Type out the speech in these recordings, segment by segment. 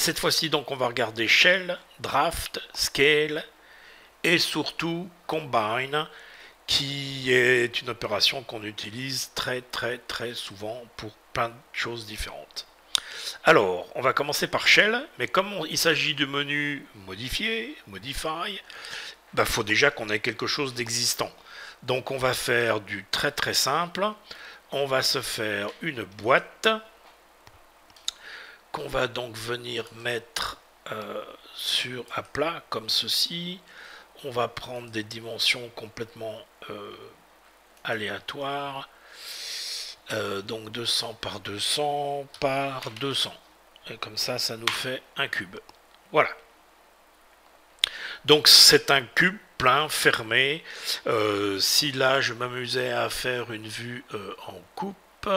cette fois-ci, donc, on va regarder Shell, Draft, Scale et surtout Combine, qui est une opération qu'on utilise très souvent pour plein de choses différentes. Alors, on va commencer par Shell, mais comme il s'agit du menu modifier, Modify, il faut déjà qu'on ait quelque chose d'existant. Donc on va faire du très simple. On va se faire une boîte qu'on va donc venir mettre à plat comme ceci. On va prendre des dimensions complètement aléatoires. Donc 200 par 200 par 200. Et comme ça, ça nous fait un cube. Voilà. Donc c'est un cube plein, fermé. Si là je m'amusais à faire une vue en coupe,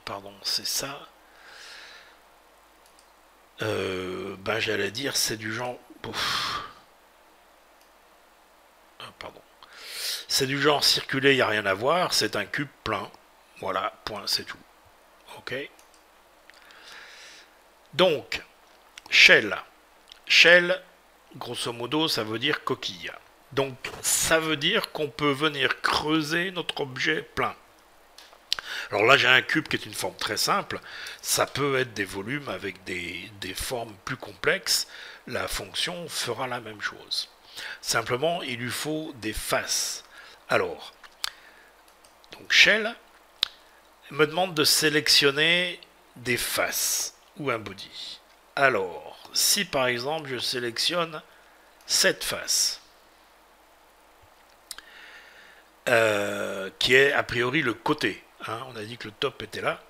pardon, c'est ça. J'allais dire c'est du genre. Pardon. C'est du genre circuler, il n'y a rien à voir. C'est un cube plein. Voilà, point, c'est tout. Ok. Donc, Shell. Shell, grosso modo, ça veut dire coquille. Donc, ça veut dire qu'on peut venir creuser notre objet plein. Alors là, j'ai un cube qui est une forme très simple. Ça peut être des volumes avec des formes plus complexes. La fonction fera la même chose. Simplement, il lui faut des faces. Alors, donc Shell me demande de sélectionner des faces ou un body. Alors, si par exemple je sélectionne cette face, qui est a priori le côté, hein, on a dit que le top était là.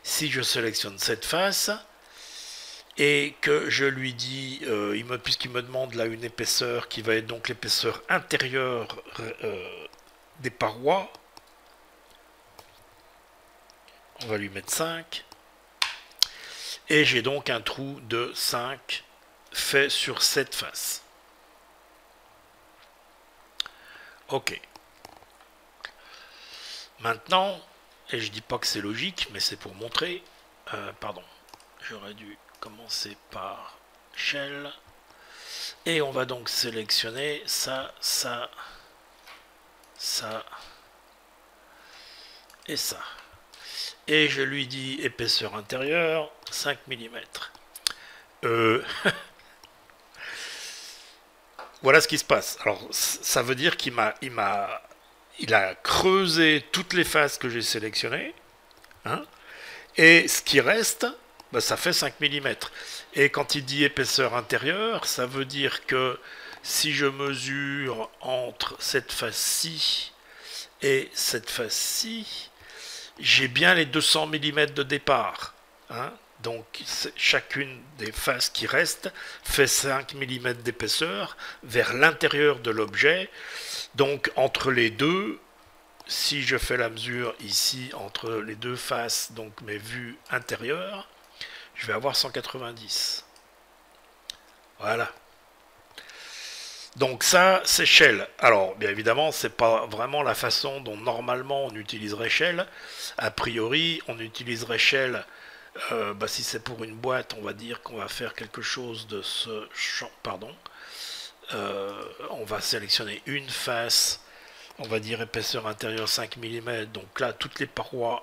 Si je sélectionne cette face et que je lui dis, puisqu'il me demande là une épaisseur qui va être donc l'épaisseur intérieure des parois, on va lui mettre 5. Et j'ai donc un trou de 5 fait sur cette face. Ok. Maintenant, et je dis pas que c'est logique, mais c'est pour montrer, pardon, j'aurais dû commencer par Shell. Et on va donc sélectionner ça, ça, ça et ça. Et je lui dis épaisseur intérieure 5 mm. Voilà ce qui se passe. Alors ça veut dire qu'il a creusé toutes les faces que j'ai sélectionnées, hein, et ce qui reste, ça fait 5 mm. Et quand il dit épaisseur intérieure, ça veut dire que si je mesure entre cette face-ci et cette face-ci, j'ai bien les 200 mm de départ. Hein. Donc chacune des faces qui restent fait 5 mm d'épaisseur vers l'intérieur de l'objet. Donc entre les deux, si je fais la mesure ici entre les deux faces, donc mes vues intérieures, je vais avoir 190. Voilà. Donc ça, c'est Shell. Alors, bien évidemment, c'est pas vraiment la façon dont normalement on utiliserait Shell. A priori, on utiliserait Shell, si c'est pour une boîte, on va dire qu'on va faire quelque chose de ce champ. Pardon. On va sélectionner une face, on va dire épaisseur intérieure 5 mm. Donc là, toutes les parois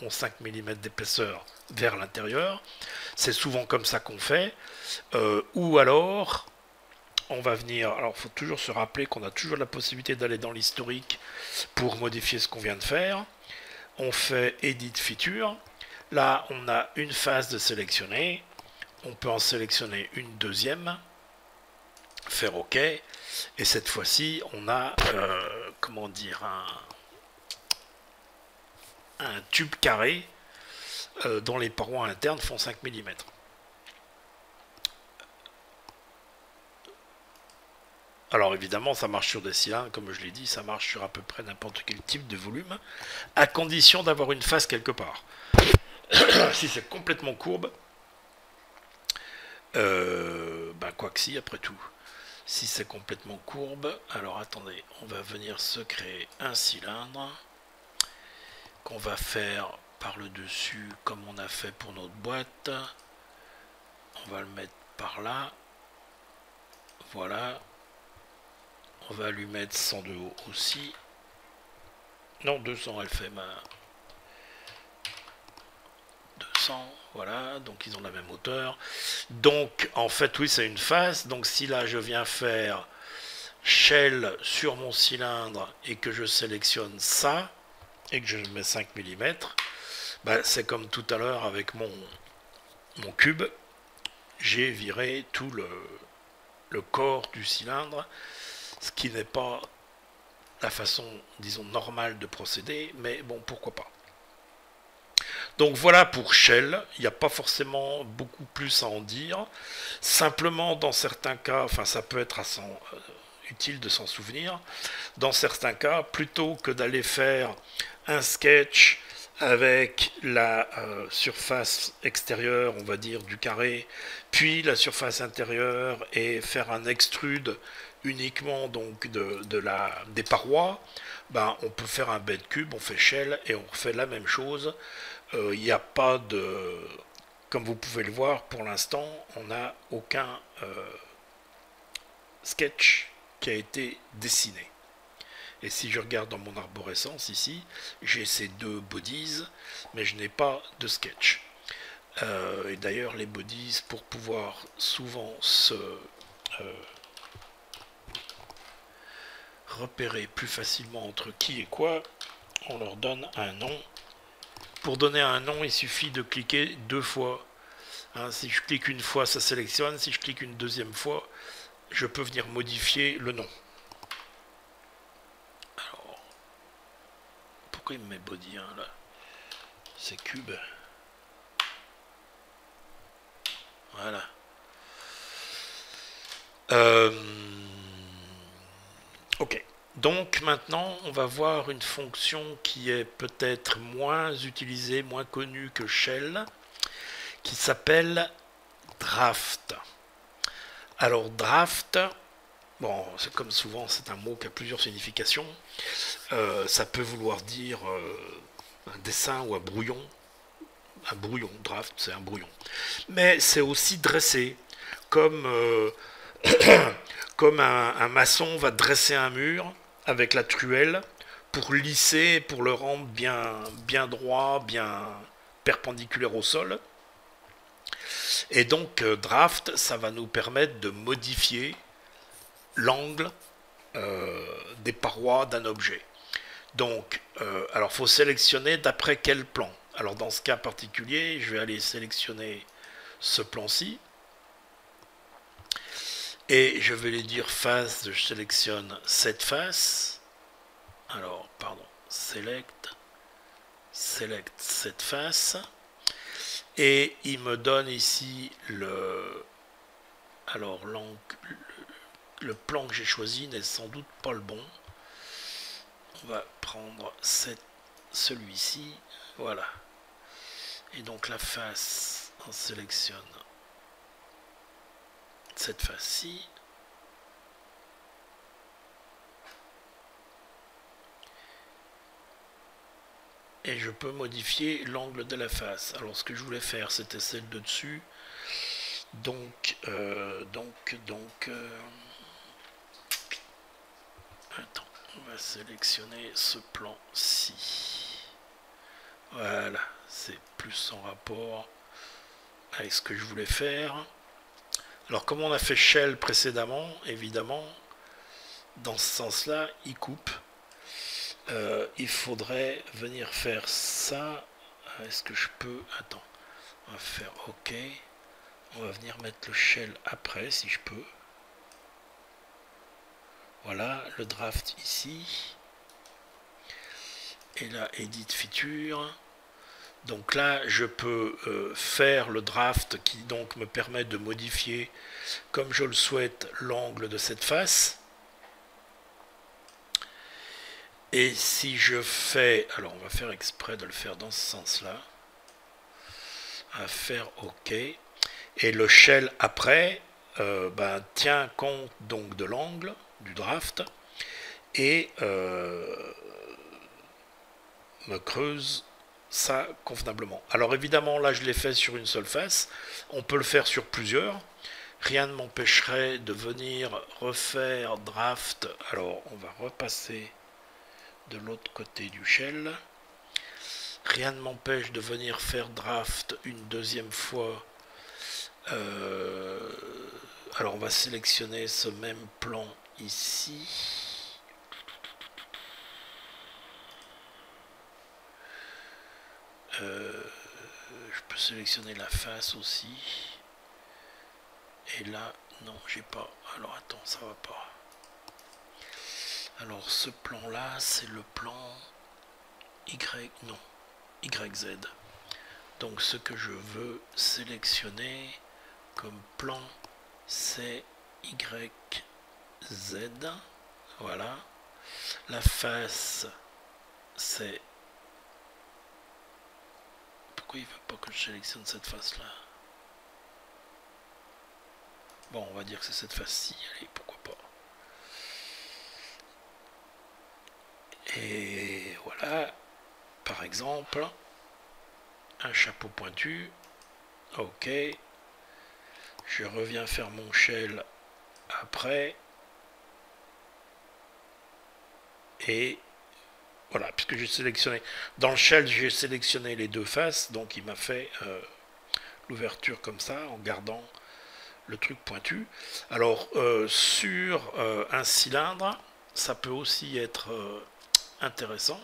ont 5 mm d'épaisseur vers l'intérieur. C'est souvent comme ça qu'on fait. Ou alors, on va venir, alors il faut toujours se rappeler qu'on a toujours la possibilité d'aller dans l'historique pour modifier ce qu'on vient de faire. On fait Edit Feature. Là, on a une face de sélectionner. On peut en sélectionner une deuxième. Faire OK. Et cette fois-ci, on a, comment dire, un tube carré dont les parois internes font 5 mm. Alors évidemment, ça marche sur des cylindres, comme je l'ai dit, ça marche sur à peu près n'importe quel type de volume, à condition d'avoir une face quelque part. Si c'est complètement courbe, quoi que si, après tout. Si c'est complètement courbe, alors attendez, on va venir se créer un cylindre qu'on va faire par le dessus comme on a fait pour notre boîte. On va le mettre par là. Voilà. On va lui mettre 100 de haut aussi. Non, 200, elle fait ma... 200, voilà, donc ils ont la même hauteur. Donc, en fait, oui, c'est une face. Donc, si là, je viens faire shell sur mon cylindre et que je sélectionne ça, et que je mets 5 mm, bah, c'est comme tout à l'heure avec mon cube. J'ai viré tout le corps du cylindre, ce qui n'est pas la façon, disons, normale de procéder, mais bon, pourquoi pas. Donc voilà pour shell, il n'y a pas forcément beaucoup plus à en dire. Simplement, dans certains cas, enfin ça peut être utile de s'en souvenir, dans certains cas, plutôt que d'aller faire un sketch avec la surface extérieure, on va dire, du carré, puis la surface intérieure et faire un extrude uniquement donc des parois, ben, on peut faire un bed cube, on fait shell et on refait la même chose. Il n'y a pas de... Comme vous pouvez le voir, pour l'instant, on n'a aucun sketch qui a été dessiné. Et si je regarde dans mon arborescence ici, j'ai ces deux bodies, mais je n'ai pas de sketch. Et d'ailleurs, les bodies, pour pouvoir souvent se repérer plus facilement entre qui et quoi, on leur donne un nom. Pour donner un nom, il suffit de cliquer 2 fois. Hein, si je clique une fois, ça sélectionne. Si je clique une deuxième fois, je peux venir modifier le nom. Alors, pourquoi il me met body 1 là? C'est cube. Voilà. Ok. Donc maintenant, on va voir une fonction qui est peut-être moins utilisée, moins connue que shell, qui s'appelle draft. Alors draft, bon, c'est comme souvent, c'est un mot qui a plusieurs significations. Ça peut vouloir dire un dessin ou un brouillon. Un brouillon, draft, c'est un brouillon. Mais c'est aussi dressé, comme, comme un maçon va dresser un mur avec la truelle pour lisser, pour le rendre bien droit, bien perpendiculaire au sol. Et donc draft, ça va nous permettre de modifier l'angle des parois d'un objet. Donc, alors faut sélectionner d'après quel plan. Alors dans ce cas particulier, je vais aller sélectionner ce plan-ci. Et je vais lui dire face, je sélectionne cette face. Alors, pardon, select cette face. Et il me donne ici alors le plan que j'ai choisi n'est sans doute pas le bon. On va prendre celui-ci, voilà. Et donc la face, on sélectionne cette face-ci. Et je peux modifier l'angle de la face. Alors ce que je voulais faire, c'était celle de dessus. Donc, attends, on va sélectionner ce plan-ci. Voilà, c'est plus en rapport avec ce que je voulais faire. Alors comme on a fait shell précédemment, évidemment, dans ce sens-là, il coupe. Il faudrait venir faire ça. Est-ce que je peux... Attends, on va faire OK. On va venir mettre le shell après, si je peux. Voilà, le draft ici. Et là, Edit Feature. Donc là, je peux faire le draft qui donc me permet de modifier, comme je le souhaite, l'angle de cette face. Et si je fais... Alors, on va faire exprès de le faire dans ce sens-là. On va faire OK. Et le shell après tient compte donc de l'angle du draft et me creuse ça convenablement. Alors évidemment, là, je l'ai fait sur une seule face. On peut le faire sur plusieurs. Rien ne m'empêcherait de venir refaire draft. Alors, on va repasser de l'autre côté du shell. Rien ne m'empêche de venir faire draft une deuxième fois. Alors, on va sélectionner ce même plan ici. Je peux sélectionner la face aussi. Et là, non, j'ai pas. Alors attends, ça va pas. Alors ce plan là, c'est le plan Y, non, YZ. Donc ce que je veux sélectionner comme plan, c'est YZ. Voilà. La face, c'est... Pourquoi il veut pas que je sélectionne cette face là? Bon, on va dire que c'est cette face-ci, allez, pourquoi pas. Et voilà, par exemple, un chapeau pointu. Ok. Je reviens faire mon shell après. Et voilà, puisque j'ai sélectionné... Dans le shell, j'ai sélectionné les deux faces, donc il m'a fait l'ouverture comme ça, en gardant le truc pointu. Alors sur un cylindre, ça peut aussi être intéressant.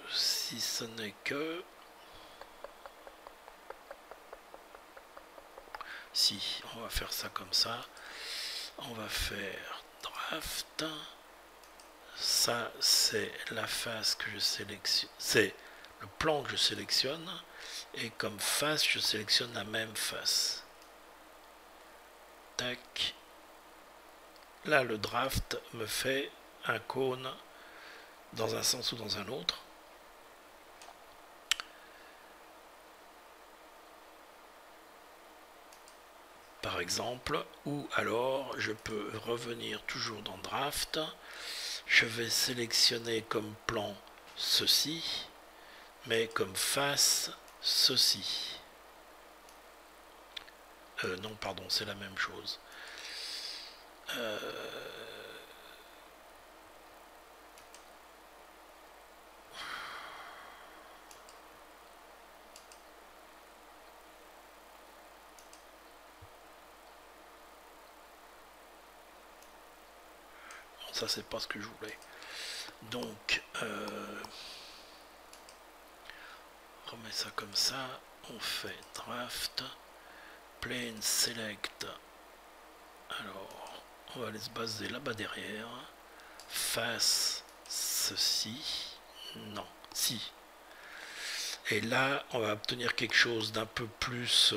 Si ce n'est que... Si, on va faire ça comme ça. On va faire draft. Ça, c'est la face que je sélectionne. C'est le plan que je sélectionne. Et comme face, je sélectionne la même face. Tac. Là, le draft me fait un cône dans un sens ou dans un autre. Par exemple, ou alors je peux revenir toujours dans draft. Je vais sélectionner comme plan ceci, mais comme face ceci. Non, pardon, c'est la même chose. Bon, ça c'est pas ce que je voulais. Donc, on remet ça comme ça. On fait draft, plane select. Alors, on va aller se baser là-bas derrière. Face ceci. Non, si. Et là, on va obtenir quelque chose d'un peu plus,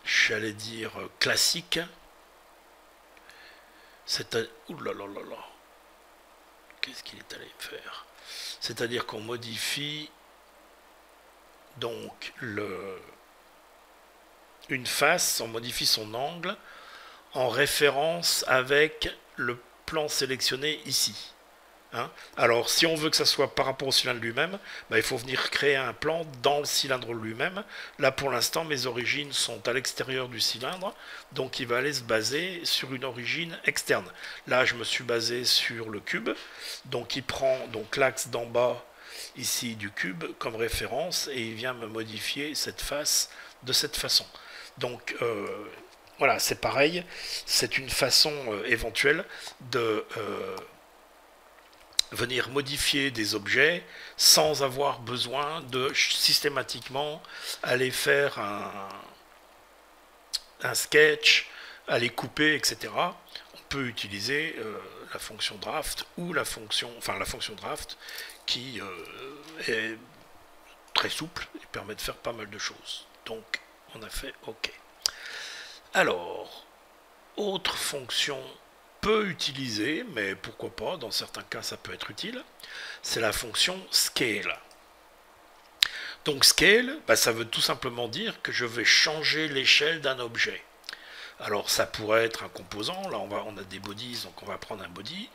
j'allais dire, classique. Ouh là là là là. Qu'est-ce qu'il est allé me faire? C'est-à-dire qu'on modifie donc une face, on modifie son angle en référence avec le plan sélectionné ici. Hein? Alors si on veut que ça soit par rapport au cylindre lui-même, bah, il faut venir créer un plan dans le cylindre lui-même. Là pour l'instant mes origines sont à l'extérieur du cylindre, donc il va aller se baser sur une origine externe. Là je me suis basé sur le cube, donc il prend donc l'axe d'en bas ici du cube comme référence et il vient me modifier cette face de cette façon. Donc voilà, c'est pareil, c'est une façon éventuelle de venir modifier des objets sans avoir besoin de systématiquement aller faire un sketch, aller couper, etc. On peut utiliser la fonction draft ou la fonction draft qui est très souple et permet de faire pas mal de choses. Donc on a fait OK. Alors, autre fonction peu utilisée, mais pourquoi pas, dans certains cas ça peut être utile, c'est la fonction scale. Donc scale, bah, ça veut tout simplement dire que je vais changer l'échelle d'un objet. Alors ça pourrait être un composant, là on a des bodies, donc on va prendre un body.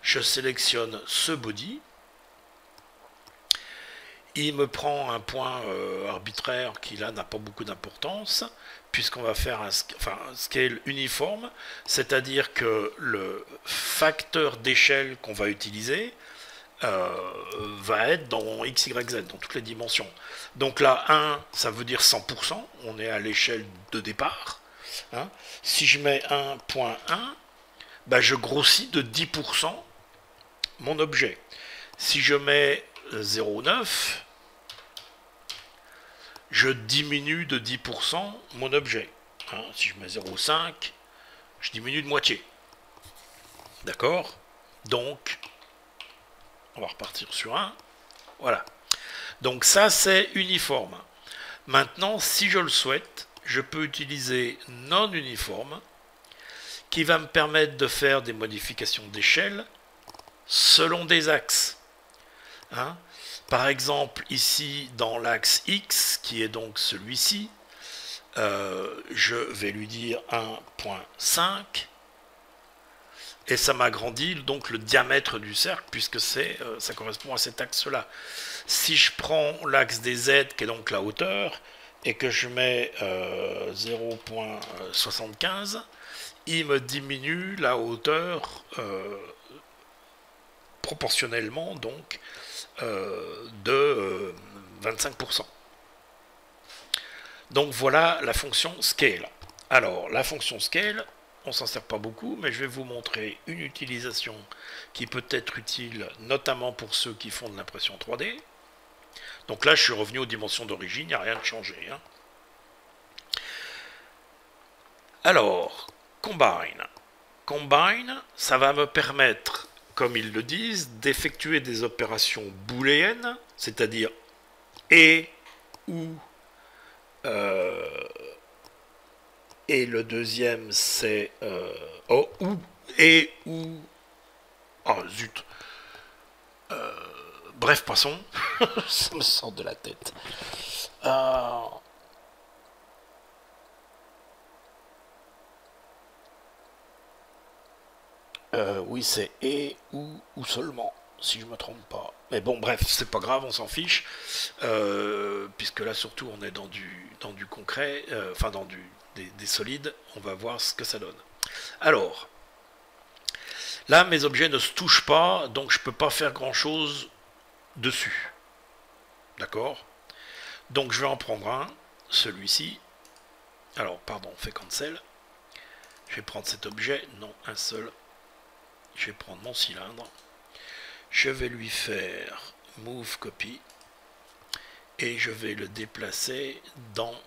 Je sélectionne ce body. Il me prend un point arbitraire qui là n'a pas beaucoup d'importance, puisqu'on va faire un scale uniforme, c'est-à-dire que le facteur d'échelle qu'on va utiliser va être dans x, y, z, dans toutes les dimensions. Donc là, 1, ça veut dire 100%, on est à l'échelle de départ. Hein. Si je mets 1.1, bah je grossis de 10% mon objet. Si je mets 0,9, je diminue de 10% mon objet. Hein, si je mets 0,5, je diminue de moitié. D'accord? Donc, on va repartir sur 1. Voilà. Donc ça, c'est uniforme. Maintenant, si je le souhaite, je peux utiliser non uniforme, qui va me permettre de faire des modifications d'échelle selon des axes. Hein? Par exemple, ici, dans l'axe X, qui est donc celui-ci, je vais lui dire 1.5, et ça m'agrandit donc le diamètre du cercle, puisque ça correspond à cet axe-là. Si je prends l'axe des Z, qui est donc la hauteur, et que je mets 0.75, il me diminue la hauteur proportionnellement, donc, de 25%. Donc voilà la fonction scale. Alors la fonction scale, on s'en sert pas beaucoup, mais je vais vous montrer une utilisation qui peut être utile notamment pour ceux qui font de l'impression 3D. Donc là je suis revenu aux dimensions d'origine, il n'y a rien de changé. Hein. Alors, combine. Combine, ça va me permettre, comme ils le disent, d'effectuer des opérations booléennes, c'est-à-dire et ou, et le deuxième c'est ou, et ou, oh zut, bref, passons, ça me sort de la tête. Oui, c'est et ou seulement, si je me trompe pas. Mais bon, bref, c'est pas grave, on s'en fiche, puisque là surtout on est dans du concret, enfin dans des solides. On va voir ce que ça donne. Alors, là mes objets ne se touchent pas, donc je peux pas faire grand chose dessus. D'accord? Donc je vais en prendre un, celui-ci. Alors, pardon, on fait cancel. Je vais prendre cet objet, non, un seul. Je vais prendre mon cylindre, je vais lui faire move copy et je vais le déplacer dans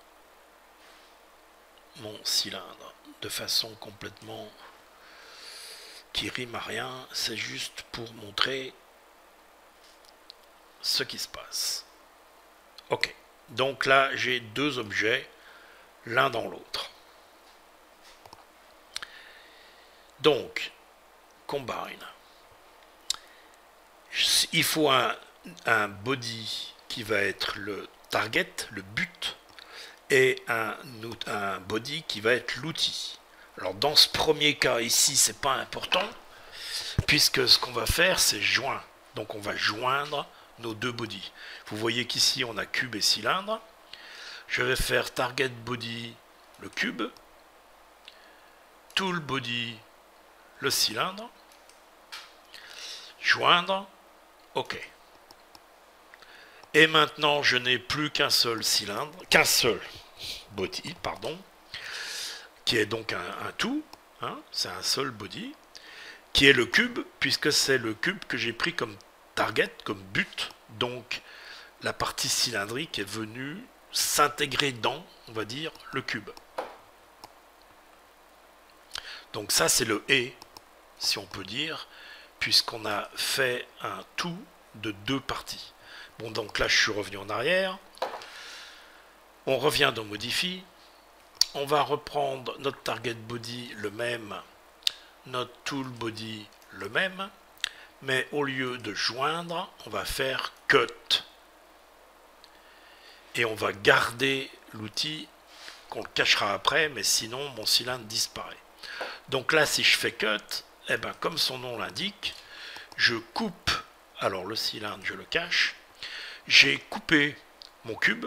mon cylindre de façon complètement qui rime à rien, c'est juste pour montrer ce qui se passe. Ok, donc là j'ai deux objets l'un dans l'autre. Donc combine. Il faut un body qui va être le target, le but, et un body qui va être l'outil. Alors dans ce premier cas ici, c'est pas important, puisque ce qu'on va faire, c'est joindre. Donc on va joindre nos deux bodies. Vous voyez qu'ici on a cube et cylindre. Je vais faire target body le cube, tool body le cylindre, joindre, ok. Et maintenant je n'ai plus qu'un seul cylindre, qu'un seul body, pardon, qui est donc un tout, hein, c'est un seul body, qui est le cube, puisque c'est le cube que j'ai pris comme target, comme but, donc la partie cylindrique est venue s'intégrer dans, on va dire, le cube. Donc ça c'est le et, si on peut dire, puisqu'on a fait un tout de deux parties. Bon, donc là je suis revenu en arrière, on revient dans Modify, on va reprendre notre target body le même, notre tool body le même, mais au lieu de joindre, on va faire cut. Et on va garder l'outil qu'on le cachera après, mais sinon mon cylindre disparaît. Donc là, si je fais cut, eh ben, comme son nom l'indique, je coupe, alors le cylindre, je le cache, j'ai coupé mon cube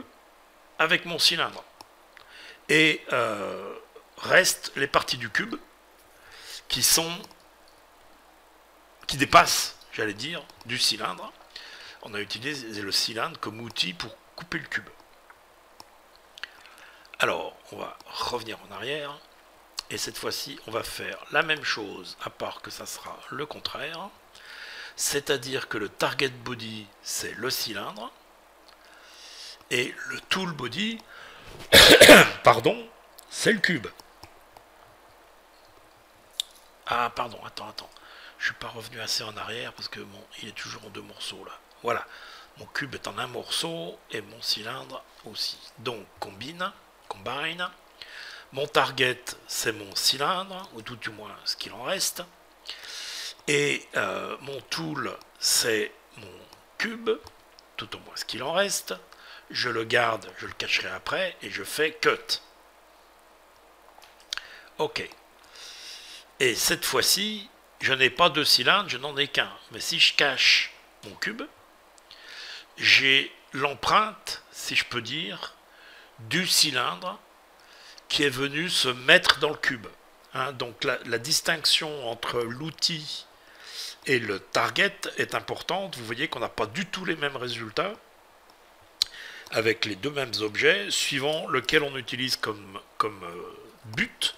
avec mon cylindre. Et restent les parties du cube qui dépassent, j'allais dire, du cylindre. On a utilisé le cylindre comme outil pour couper le cube. Alors, on va revenir en arrière. Et cette fois-ci, on va faire la même chose, à part que ça sera le contraire. C'est-à-dire que le target body, c'est le cylindre. Et le tool body, pardon, c'est le cube. Ah, pardon, attends. Je suis pas revenu assez en arrière parce que il est toujours en deux morceaux là. Voilà. Mon cube est en un morceau et mon cylindre aussi. Donc, combine. Mon target, c'est mon cylindre, ou tout du moins ce qu'il en reste. Et mon tool, c'est mon cube, tout au moins ce qu'il en reste. Je le garde, je le cacherai après, et je fais cut. Ok. Et cette fois-ci, je n'ai pas deux cylindres, je n'en ai qu'un. Mais si je cache mon cube, j'ai l'empreinte, si je peux dire, du cylindre qui est venu se mettre dans le cube. Hein, donc la distinction entre l'outil et le target est importante. Vous voyez qu'on n'a pas du tout les mêmes résultats avec les deux mêmes objets, suivant lequel on utilise comme but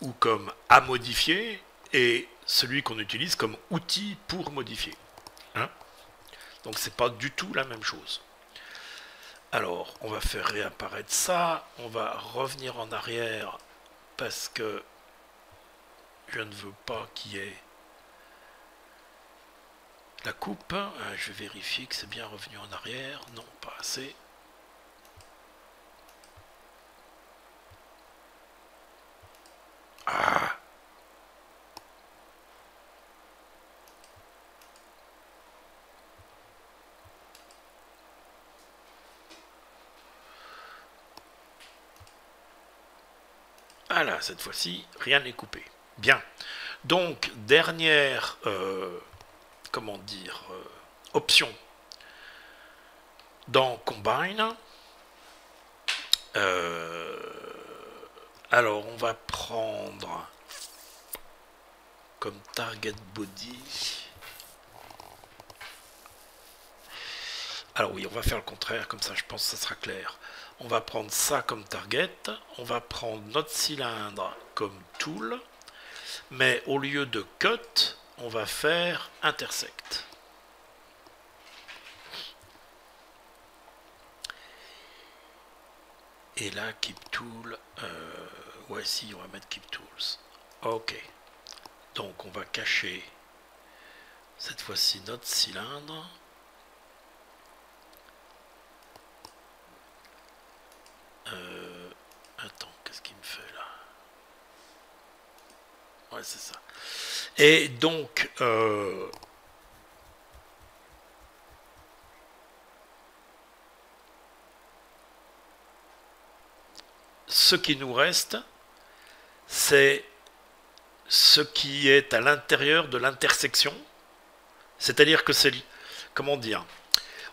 ou comme à modifier, et celui qu'on utilise comme outil pour modifier. Hein, donc c'est pas du tout la même chose. Alors, on va faire réapparaître ça. On va revenir en arrière parce que je ne veux pas qu'il y ait la coupe. Je vais vérifier que c'est bien revenu en arrière. Non, pas assez. Ah! Voilà, cette fois-ci, rien n'est coupé. Bien. Donc, dernière, comment dire, option dans Combine. Alors, on va prendre comme target body. Alors oui, on va faire le contraire, comme ça je pense que ça sera clair. On va prendre ça comme target, on va prendre notre cylindre comme tool, mais au lieu de cut, on va faire intersect. Et là, keep tool, ouais si, on va mettre keep tools. Ok, donc on va cacher cette fois-ci notre cylindre. Attends, qu'est-ce qu'il me fait là? Ouais, c'est ça. Et donc, ce qui nous reste, c'est ce qui est à l'intérieur de l'intersection. C'est-à-dire que c'est, comment dire,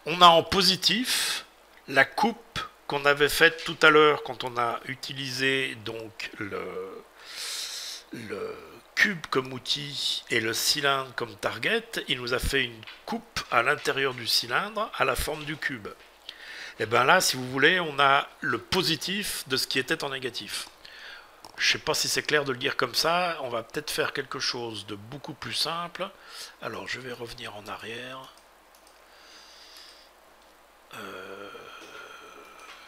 on a en positif la coupe qu'on avait faite tout à l'heure quand on a utilisé donc le cube comme outil et le cylindre comme target. Il nous a fait une coupe à l'intérieur du cylindre à la forme du cube. Et bien là, si vous voulez, on a le positif de ce qui était en négatif. Je ne sais pas si c'est clair de le dire comme ça. On va peut-être faire quelque chose de beaucoup plus simple. Alors, je vais revenir en arrière.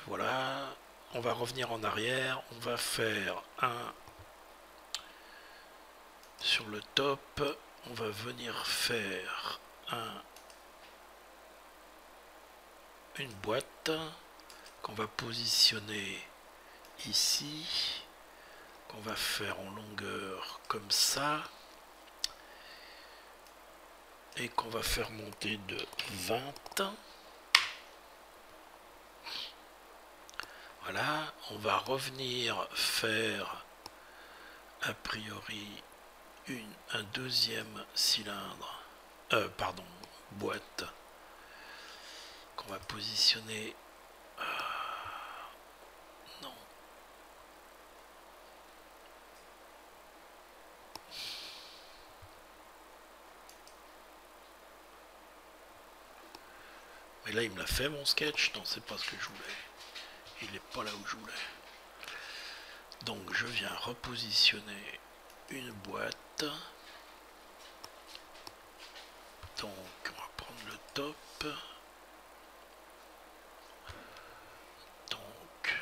Voilà. On va revenir en arrière. On va faire un sur le top. On va venir faire une boîte qu'on va positionner ici, qu'on va faire en longueur comme ça, et qu'on va faire monter de 20. Voilà, on va revenir faire a priori un deuxième cylindre, pardon, boîte qu'on va positionner. Non. Mais là il me l'a fait mon sketch, non c'est pas ce que je voulais. Il n'est pas là où je voulais. Donc je viens repositionner une boîte. Donc on va prendre le top. Donc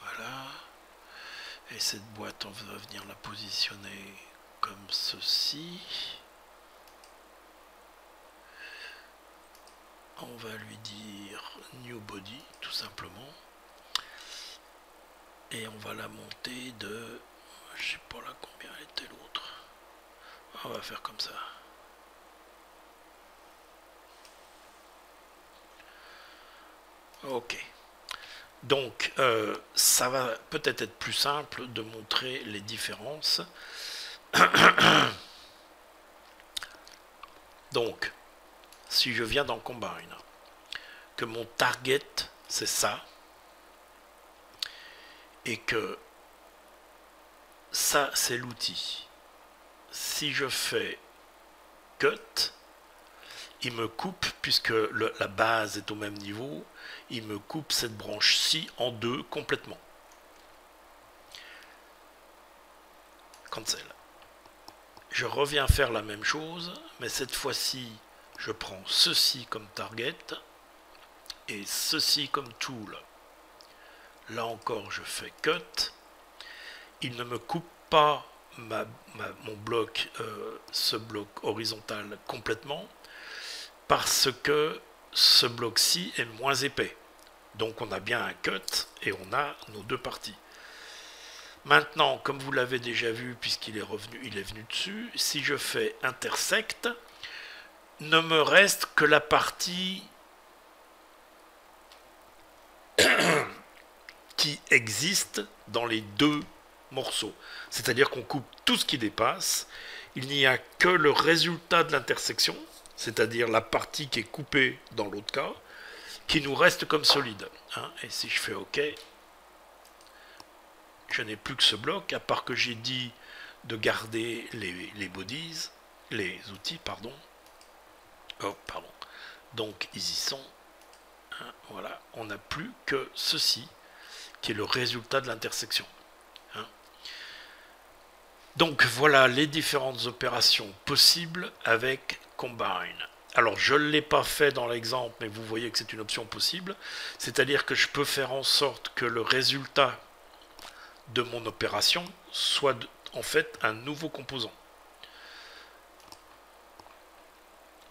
voilà. Et cette boîte on va venir la positionner comme ceci. On va lui dire New Body tout simplement. Et on va la monter de... Je sais pas là combien était l'autre. On va faire comme ça. Ok. Donc ça va peut-être être plus simple de montrer les différences. Donc, si je viens dans Combine, que mon target c'est ça, et que ça c'est l'outil. Si je fais cut, il me coupe, puisque la base est au même niveau, il me coupe cette branche-ci en deux complètement. Cancel. Je reviens faire la même chose, mais cette fois-ci, je prends ceci comme target et ceci comme tool. Là encore, je fais cut. Il ne me coupe pas mon bloc, ce bloc horizontal complètement, parce que ce bloc-ci est moins épais. Donc on a bien un cut et on a nos deux parties. Maintenant, comme vous l'avez déjà vu, puisqu'il est revenu, il est venu dessus, si je fais intersect, ne me reste que la partie qui existe dans les deux morceaux. C'est-à-dire qu'on coupe tout ce qui dépasse. Il n'y a que le résultat de l'intersection, c'est-à-dire la partie qui est coupée dans l'autre cas, qui nous reste comme solide. Et si je fais OK, je n'ai plus que ce bloc, à part que j'ai dit de garder les bodies, les outils, pardon. Oh, pardon. Donc, ils y sont. Voilà, on n'a plus que ceci, qui est le résultat de l'intersection. Donc, voilà les différentes opérations possibles avec Combine. Alors, je ne l'ai pas fait dans l'exemple, mais vous voyez que c'est une option possible. C'est-à-dire que je peux faire en sorte que le résultat de mon opération soit en fait un nouveau composant.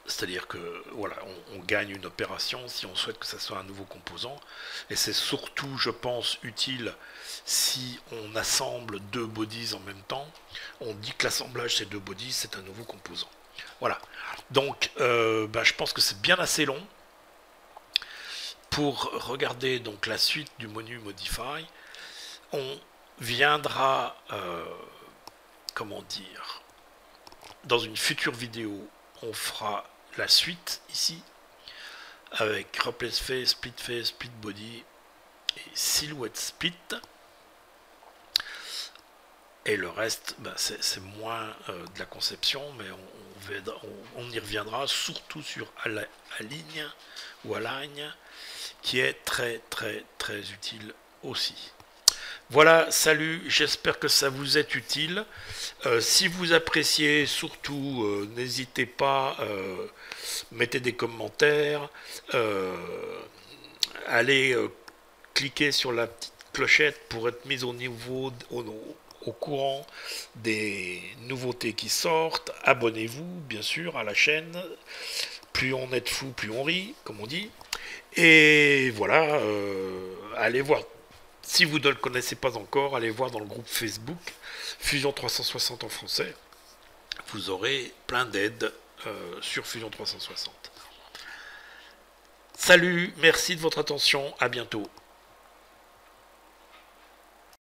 C'est-à-dire que voilà, on gagne une opération si on souhaite que ça soit un nouveau composant. Et c'est surtout, je pense, utile si on assemble deux bodies en même temps. On dit que l'assemblage ces deux bodies, c'est un nouveau composant. Voilà. Donc, je pense que c'est bien assez long pour regarder donc la suite du menu Modify. On viendra, comment dire, dans une future vidéo, on fera la suite ici avec Replace Face, Split Body et Silhouette Split. Et le reste, c'est moins de la conception, mais on y reviendra, surtout sur Align ou Align, qui est très très très utile aussi. Voilà, salut, j'espère que ça vous est utile. Si vous appréciez, surtout, n'hésitez pas, mettez des commentaires, allez cliquer sur la petite clochette pour être mis au courant des nouveautés qui sortent. Abonnez-vous, bien sûr, à la chaîne. Plus on est de fous, plus on rit, comme on dit. Et voilà, allez voir. Si vous ne le connaissez pas encore, allez voir dans le groupe Facebook Fusion 360 en français. Vous aurez plein d'aides sur Fusion 360. Salut, merci de votre attention, à bientôt.